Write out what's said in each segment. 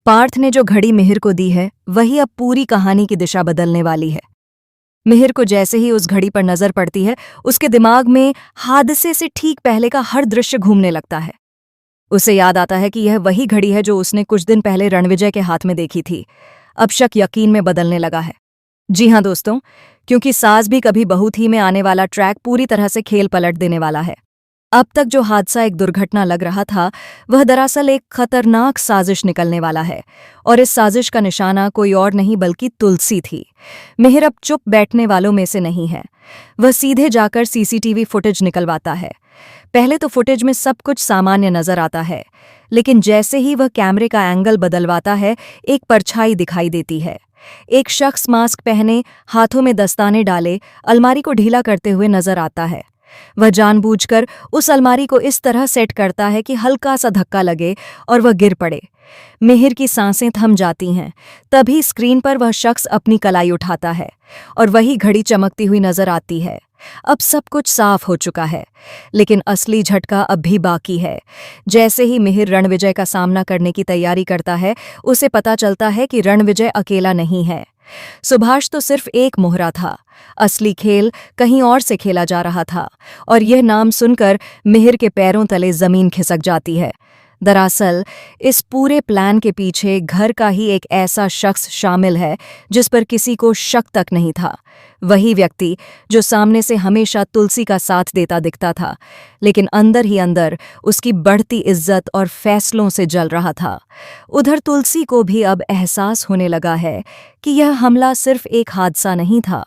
पार्थ ने जो घड़ी मिहिर को दी है वही अब पूरी कहानी की दिशा बदलने वाली है। मिहिर को जैसे ही उस घड़ी पर नजर पड़ती है, उसके दिमाग में हादसे से ठीक पहले का हर दृश्य घूमने लगता है। उसे याद आता है कि यह वही घड़ी है जो उसने कुछ दिन पहले रणविजय के हाथ में देखी थी। अब शक यकीन में बदलने लगा है। जी हाँ दोस्तों, क्योंकि सास भी कभी बहू थी में आने वाला ट्रैक पूरी तरह से खेल पलट देने वाला है। अब तक जो हादसा एक दुर्घटना लग रहा था, वह दरअसल एक खतरनाक साजिश निकलने वाला है। और इस साजिश का निशाना कोई और नहीं बल्कि तुलसी थी। मिहिर अब चुप बैठने वालों में से नहीं है। वह सीधे जाकर सीसीटीवी फुटेज निकलवाता है। पहले तो फुटेज में सब कुछ सामान्य नजर आता है, लेकिन जैसे ही वह कैमरे का एंगल बदलवाता है, एक परछाई दिखाई देती है। एक शख्स मास्क पहने, हाथों में दस्ताने डाले, अलमारी को ढीला करते हुए नजर आता है। वह जानबूझकर उस अलमारी को इस तरह सेट करता है कि हल्का सा धक्का लगे और वह गिर पड़े। मिहिर की सांसें थम जाती हैं। तभी स्क्रीन पर वह शख्स अपनी कलाई उठाता है और वही घड़ी चमकती हुई नजर आती है। अब सब कुछ साफ हो चुका है, लेकिन असली झटका अब भी बाकी है। जैसे ही मिहिर रणविजय का सामना करने की तैयारी करता है, उसे पता चलता है कि रणविजय अकेला नहीं है। सुभाष तो सिर्फ एक मोहरा था। असली खेल कहीं और से खेला जा रहा था, और यह नाम सुनकर मिहिर के पैरों तले जमीन खिसक जाती है। दरअसल इस पूरे प्लान के पीछे घर का ही एक ऐसा शख्स शामिल है जिस पर किसी को शक तक नहीं था। वही व्यक्ति जो सामने से हमेशा तुलसी का साथ देता दिखता था, लेकिन अंदर ही अंदर उसकी बढ़ती इज्जत और फैसलों से जल रहा था। उधर तुलसी को भी अब एहसास होने लगा है कि यह हमला सिर्फ एक हादसा नहीं था।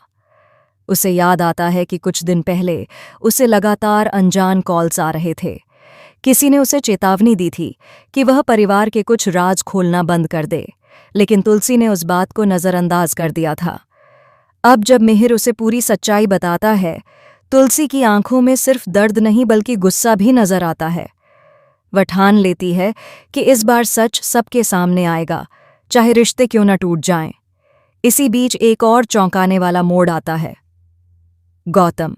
उसे याद आता है कि कुछ दिन पहले उसे लगातार अनजान कॉल्स आ रहे थे। किसी ने उसे चेतावनी दी थी कि वह परिवार के कुछ राज खोलना बंद कर दे, लेकिन तुलसी ने उस बात को नज़रअंदाज कर दिया था। अब जब मिहिर उसे पूरी सच्चाई बताता है, तुलसी की आंखों में सिर्फ दर्द नहीं बल्कि गुस्सा भी नजर आता है। वह ठान लेती है कि इस बार सच सबके सामने आएगा, चाहे रिश्ते क्यों न टूट जाएं। इसी बीच एक और चौंकाने वाला मोड़ आता है। गौतम,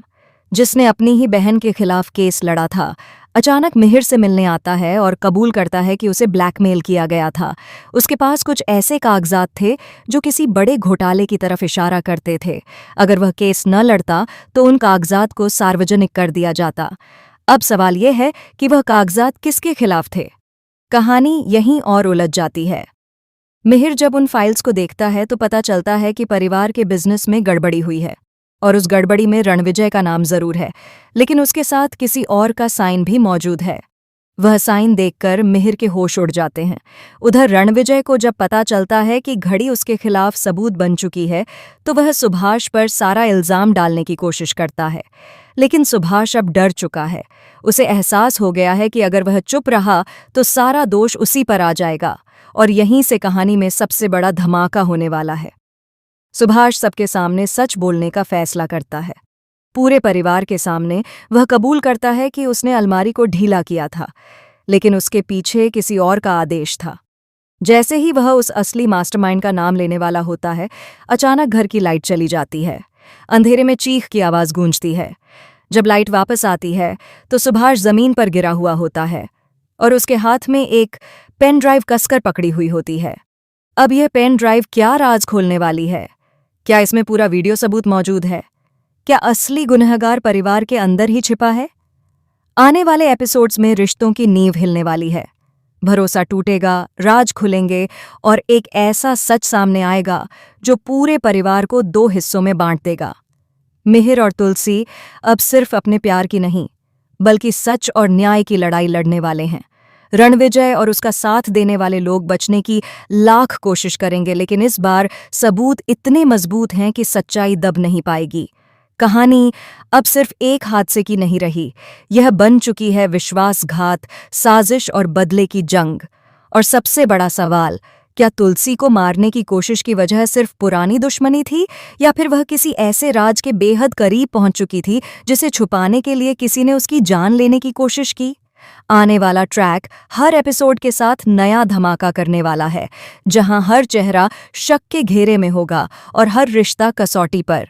जिसने अपनी ही बहन के खिलाफ केस लड़ा था, अचानक मिहिर से मिलने आता है और कबूल करता है कि उसे ब्लैकमेल किया गया था। उसके पास कुछ ऐसे कागजात थे जो किसी बड़े घोटाले की तरफ इशारा करते थे। अगर वह केस न लड़ता तो उन कागजात को सार्वजनिक कर दिया जाता। अब सवाल यह है कि वह कागजात किसके खिलाफ थे। कहानी यहीं और उलझ जाती है। मिहिर जब उन फाइल्स को देखता है तो पता चलता है कि परिवार के बिजनेस में गड़बड़ी हुई है, और उस गड़बड़ी में रणविजय का नाम जरूर है, लेकिन उसके साथ किसी और का साइन भी मौजूद है। वह साइन देखकर मिहिर के होश उड़ जाते हैं। उधर रणविजय को जब पता चलता है कि घड़ी उसके खिलाफ सबूत बन चुकी है, तो वह सुभाष पर सारा इल्जाम डालने की कोशिश करता है। लेकिन सुभाष अब डर चुका है। उसे एहसास हो गया है कि अगर वह चुप रहा तो सारा दोष उसी पर आ जाएगा, और यहीं से कहानी में सबसे बड़ा धमाका होने वाला है। सुभाष सबके सामने सच बोलने का फैसला करता है। पूरे परिवार के सामने वह कबूल करता है कि उसने अलमारी को ढीला किया था, लेकिन उसके पीछे किसी और का आदेश था। जैसे ही वह उस असली मास्टरमाइंड का नाम लेने वाला होता है, अचानक घर की लाइट चली जाती है। अंधेरे में चीख की आवाज गूंजती है। जब लाइट वापस आती है तो सुभाष जमीन पर गिरा हुआ होता है, और उसके हाथ में एक पेन ड्राइव कसकर पकड़ी हुई होती है। अब यह पेन ड्राइव क्या राज खोलने वाली है? क्या इसमें पूरा वीडियो सबूत मौजूद है? क्या असली गुनहगार परिवार के अंदर ही छिपा है? आने वाले एपिसोड्स में रिश्तों की नींव हिलने वाली है। भरोसा टूटेगा, राज खुलेंगे, और एक ऐसा सच सामने आएगा जो पूरे परिवार को दो हिस्सों में बांट देगा। मिहिर और तुलसी अब सिर्फ अपने प्यार की नहीं, बल्कि सच और न्याय की लड़ाई लड़ने वाले हैं। रणविजय और उसका साथ देने वाले लोग बचने की लाख कोशिश करेंगे, लेकिन इस बार सबूत इतने मजबूत हैं कि सच्चाई दब नहीं पाएगी। कहानी अब सिर्फ एक हादसे की नहीं रही, यह बन चुकी है विश्वासघात, साजिश और बदले की जंग। और सबसे बड़ा सवाल, क्या तुलसी को मारने की कोशिश की वजह सिर्फ पुरानी दुश्मनी थी, या फिर वह किसी ऐसे राज के बेहद करीब पहुंच चुकी थी जिसे छुपाने के लिए किसी ने उसकी जान लेने की कोशिश की? आने वाला ट्रैक हर एपिसोड के साथ नया धमाका करने वाला है, जहां हर चेहरा शक के घेरे में होगा और हर रिश्ता कसौटी पर।